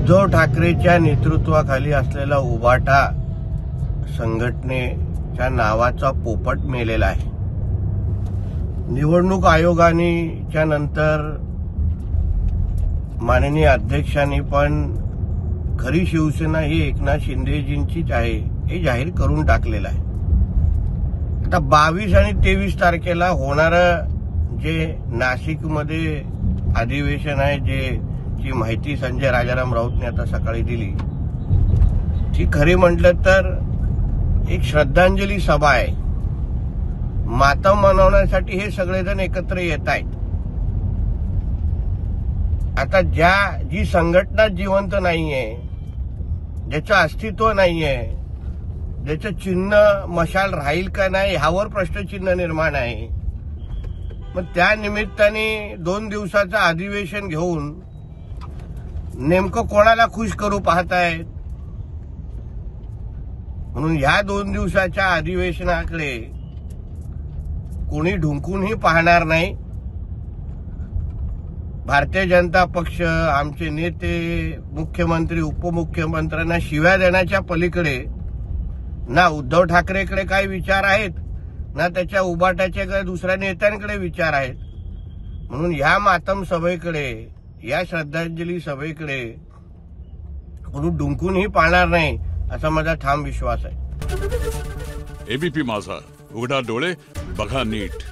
उद्धव ठाकरेच्या नेतृत्वाखाली असलेला उभाटा संघटनेच्या नावाचा पोपट मेलेला आहे। निवडणूक आयोगाच्या नंतर माननीय अध्यक्षांनी पण खरी शिवसेना ही एकनाथ शिंदेजींचीच आहे हे जाहीर करून टाकलेलं आहे। आता 22 आणि 23 तारखेला होणारं जे नाशिकमध्ये अधिवेशन आहे, जी माहिती संजय राजाराम राऊतने आता सकाळी दिली, ती खरी म्हटलं तर एक श्रद्धांजली सभा आहे। मातम मनवण्यासाठी हे सगळेजण एकत्र येत आहेत। आता जी संघटना जिवंत नाहीये, ज्याचं अस्तित्व नाहीये, ज्याचं चिन्ह मशाल राहील का नाही ह्यावर प्रश्नचिन्ह निर्माण आहे, मग त्या निमित्ताने 2 दिवसाचं अधिवेशन घेऊन नेमकं कोणाला खुश करू पाहतायत? म्हणून ह्या 2 दिवसाच्या अधिवेशनाकडे कोणी ढुंकूनही पाहणार नाही। भारतीय जनता पक्ष, आमचे नेते, मुख्यमंत्री, उपमुख्यमंत्र्यांना शिव्या देण्याच्या पलीकडे ना उद्धव ठाकरेकडे काही विचार आहेत, ना त्याच्या उभाटाचे काही दुसऱ्या नेत्यांकडे विचार आहेत। म्हणून ह्या मातम सभेकडे, या श्रद्धांजली सभेकडे कोणी ढुंकूनही पाहणार नाही असा माझा ठाम विश्वास आहे। एबीपी माझा, उघडा डोळे बघा नीट।